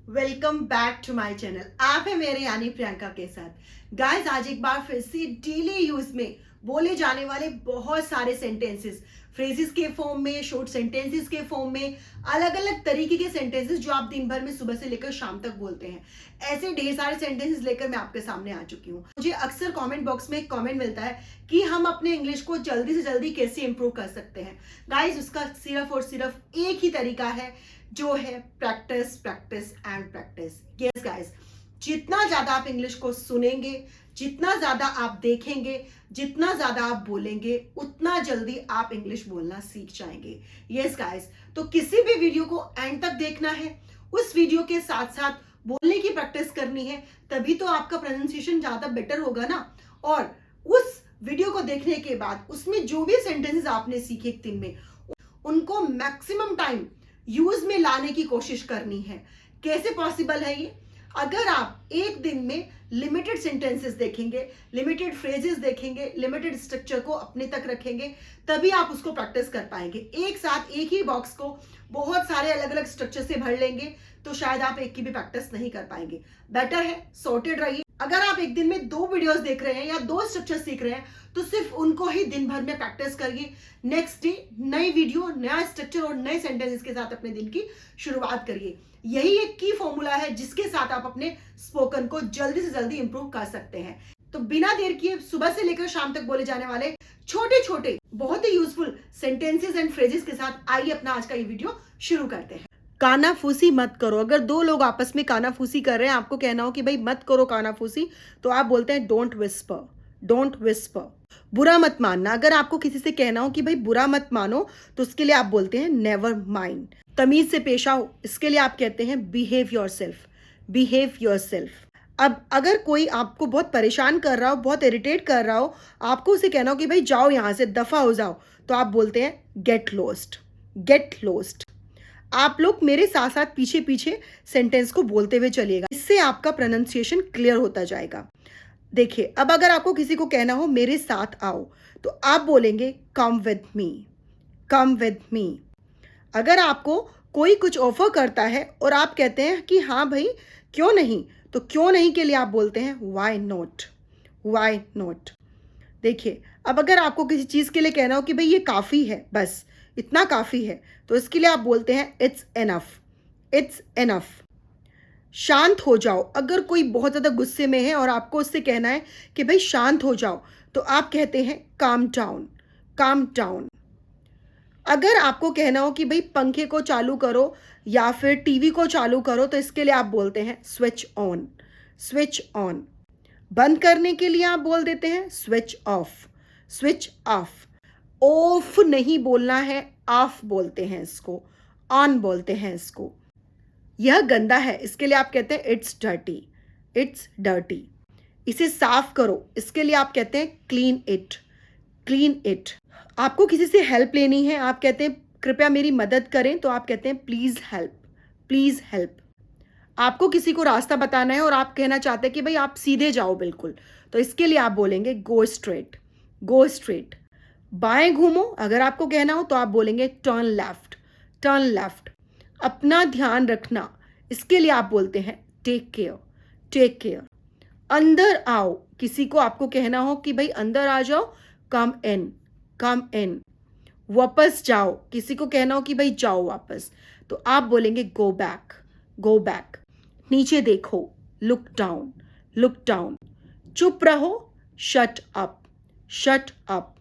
Welcome back to my channel. आप है मेरे यानी प्रियंका के साथ। गाइस, आज एक बार फिर से डेली यूज में बोले जाने वाले बहुत सारे सेंटेंसेस, फ्रेजेस के फॉर्म में, शॉर्ट सेंटेंसेस के फॉर्म में, अलग अलग तरीके के सेंटेंसेस जो आप दिन भर में सुबह से लेकर शाम तक बोलते हैं, ऐसे ढेर सारे सेंटेंसेस लेकर मैं आपके सामने आ चुकी हूँ। मुझे अक्सर कमेंट बॉक्स में एक कमेंट मिलता है कि हम अपने इंग्लिश को जल्दी से जल्दी कैसे इंप्रूव कर सकते हैं। गाइस, उसका सिर्फ और सिर्फ एक ही तरीका है, जो है practice, practice and practice. Yes guys, जितना ज्यादा आप इंग्लिश को सुनेंगे, जितना ज्यादा आप देखेंगे, जितना ज्यादा आप बोलेंगे, उतना जल्दी आप इंग्लिश बोलना सीख जाएंगे। यस गाइस, तो किसी भी वीडियो को एंड तक देखना है, उस वीडियो के साथ साथ बोलने की प्रैक्टिस करनी है, तभी तो आपका प्रोनाउंसिएशन ज्यादा बेटर होगा ना। और उस वीडियो को देखने के बाद उसमें जो भी सेंटेंसेस आपने सीखे एक दिन में, उनको मैक्सिमम टाइम यूज में लाने की कोशिश करनी है। कैसे पॉसिबल है ये? अगर आप एक दिन में लिमिटेड सेंटेंसेस देखेंगे, लिमिटेड फ्रेजेस देखेंगे, लिमिटेड स्ट्रक्चर को अपने तक रखेंगे, तभी आप उसको प्रैक्टिस कर पाएंगे। एक साथ एक ही बॉक्स को बहुत सारे अलग अलग स्ट्रक्चर से भर लेंगे तो शायद आप एक की भी प्रैक्टिस नहीं कर पाएंगे। बेटर है सॉर्टेड रहिए। अगर आप एक दिन में 2 वीडियोस देख रहे हैं या 2 स्ट्रक्चर सीख रहे हैं, तो सिर्फ उनको ही दिन भर में प्रैक्टिस करिए। नेक्स्ट डे नई वीडियो, नया स्ट्रक्चर और नए सेंटेंसेस के साथ अपने दिन की शुरुआत करिए। यही एक की फॉर्मूला है जिसके साथ आप अपने स्पोकन को जल्दी से जल्दी इंप्रूव कर सकते हैं। तो बिना देर किए सुबह से लेकर शाम तक बोले जाने वाले छोटे छोटे बहुत ही यूजफुल सेंटेंसेस एंड फ्रेजेस के साथ आइए अपना आज का ये वीडियो शुरू करते हैं। कानाफूसी मत करो। अगर 2 लोग आपस में कानाफूसी कर रहे हैं, आपको कहना हो कि भाई मत करो कानाफूसी, तो आप बोलते हैं डोंट विस्पर, डोंट विस्पर। बुरा मत मानना। अगर आपको किसी से कहना हो कि भाई बुरा मत मानो, तो उसके लिए आप बोलते हैं नेवर माइंड। तमीज से पेश आओ, इसके लिए आप कहते हैं बिहेव योरसेल्फ, बिहेव योरसेल्फ। अब अगर कोई आपको बहुत परेशान कर रहा हो, बहुत इरिटेट कर रहा हो, आपको उसे कहना हो कि भाई जाओ यहां से, दफा हो जाओ, तो आप बोलते हैं गेट लॉस्ट, गेट लॉस्ट। आप लोग मेरे साथ साथ पीछे पीछे सेंटेंस को बोलते हुए चलिएगा, इससे आपका प्रोनाउंसिएशन क्लियर होता जाएगा। देखिए, अब अगर आपको किसी को कहना हो मेरे साथ आओ, तो आप बोलेंगे come with me, come with me. अगर आपको कोई कुछ ऑफर करता है और आप कहते हैं कि हाँ भाई क्यों नहीं, तो क्यों नहीं के लिए आप बोलते हैं वाई नॉट, वाई नॉट। देखिए, अब अगर आपको किसी चीज़ के लिए कहना हो कि भाई ये काफ़ी है, बस इतना काफ़ी है, तो इसके लिए आप बोलते हैं इट्स एनफ, इट्स एनफ। शांत हो जाओ। अगर कोई बहुत ज़्यादा गुस्से में है और आपको उससे कहना है कि भाई शांत हो जाओ, तो आप कहते हैं काम डाउन, काम डाउन। अगर आपको कहना हो कि भाई पंखे को चालू करो या फिर टीवी को चालू करो, तो इसके लिए आप बोलते हैं स्विच ऑन, स्विच ऑन। बंद करने के लिए आप बोल देते हैं switch off, switch off. Of नहीं बोलना है, ऑफ बोलते हैं इसको, ऑन बोलते हैं इसको। यह गंदा है, इसके लिए आप कहते हैं इट्स डर्टी, इट्स डर्टी। इसे साफ करो, इसके लिए आप कहते हैं क्लीन इट, क्लीन इट। आपको किसी से हेल्प लेनी है, आप कहते हैं कृपया मेरी मदद करें, तो आप कहते हैं प्लीज हेल्प, प्लीज हेल्प। आपको किसी को रास्ता बताना है और आप कहना चाहते हैं कि भाई आप सीधे जाओ बिल्कुल, तो इसके लिए आप बोलेंगे गो स्ट्रेट, गो स्ट्रेट। बाएं घूमो अगर आपको कहना हो, तो आप बोलेंगे टर्न लेफ्ट, टर्न लेफ्ट। अपना ध्यान रखना, इसके लिए आप बोलते हैं टेक केयर, टेक केयर। अंदर आओ, किसी को आपको कहना हो कि भाई अंदर आ जाओ, कम इन, कम इन। वापस जाओ, किसी को कहना हो कि भाई जाओ वापस, तो आप बोलेंगे गो बैक, गो बैक। नीचे देखो, लुक डाउन, लुक डाउन। चुप रहो, शट अप, शट अप।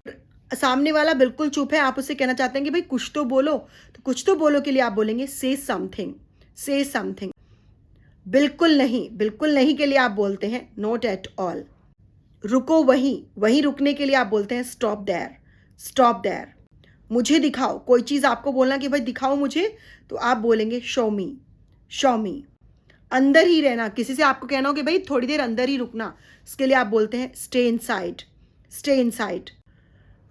सामने वाला बिल्कुल चुप है, आप उससे कहना चाहते हैं कि भाई कुछ तो बोलो, तो कुछ तो बोलो के लिए आप बोलेंगे से समथिंग, से समथिंग। बिल्कुल नहीं, बिल्कुल नहीं के लिए आप बोलते हैं नॉट एट ऑल। रुको वहीं, वहीं रुकने के लिए आप बोलते हैं स्टॉप देयर, स्टॉप देयर। मुझे दिखाओ, कोई चीज़ आपको बोलना कि भाई दिखाओ मुझे, तो आप बोलेंगे शो मी, शो मी। अंदर ही रहना, किसी से आपको कहना हो कि भाई थोड़ी देर अंदर ही रुकना, इसके लिए आप बोलते हैं स्टे इनसाइड, स्टे इनसाइड।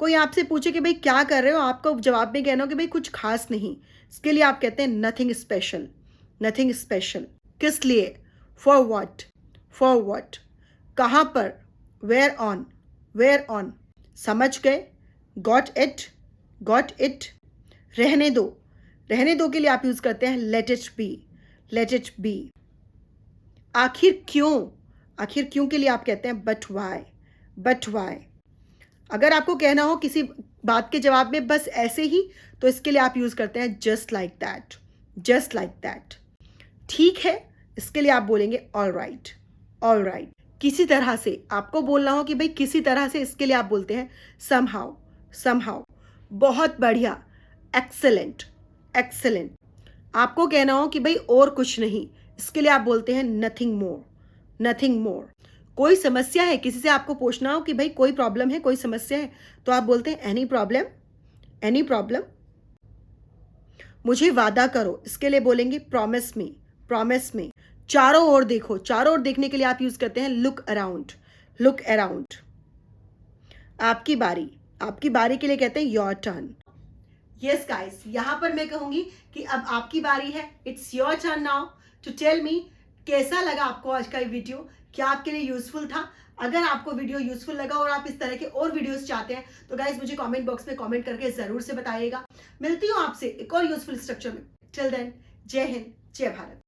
कोई आपसे पूछे कि भाई क्या कर रहे हो, आपको जवाब में कहना हो कि भाई कुछ खास नहीं, इसके लिए आप कहते हैं नथिंग स्पेशल, नथिंग स्पेशल। किस लिए, फॉर व्हाट, फॉर व्हाट। कहाँ पर, वेयर ऑन, वेयर ऑन। समझ गए, गॉट इट, गॉट इट। रहने दो, रहने दो के लिए आप यूज करते हैं let it be, let it be. आखिर क्यों के लिए आप कहते हैं बट वाई। अगर आपको कहना हो किसी बात के जवाब में बस ऐसे ही, तो इसके लिए आप यूज करते हैं जस्ट लाइक दैट। ठीक है, इसके लिए आप बोलेंगे ऑल राइट। किसी तरह से आपको बोलना हो कि भाई किसी तरह से, इसके लिए आप बोलते हैं समहाउ। बहुत बढ़िया, एक्सेलेंट। आपको कहना हो कि भाई और कुछ नहीं, इसके लिए आप बोलते हैं नथिंग मोर। कोई समस्या है, किसी से आपको पूछना हो कि भाई कोई प्रॉब्लम है, कोई समस्या है, तो आप बोलते हैं एनी प्रॉब्लम। मुझे वादा करो, इसके लिए बोलेंगे प्रॉमिस मी। चारों ओर देखो, चारों ओर देखने के लिए आप यूज करते हैं लुक अराउंड। आपकी बारी के लिए कहते हैं योर टर्न। यस गाइस, यहां पर मैं कहूंगी कि अब आपकी बारी है। It's your turn now to tell me कैसा लगा आपको आज का ये वीडियो, क्या आपके लिए यूजफुल था। अगर आपको वीडियो यूजफुल लगा और आप इस तरह के और वीडियोस चाहते हैं तो गाइस मुझे कमेंट बॉक्स में कमेंट करके जरूर से बताइएगा। मिलती हूँ आपसे एक और यूजफुल स्ट्रक्चर में। टिल देन, जय हिंद, जय भारत।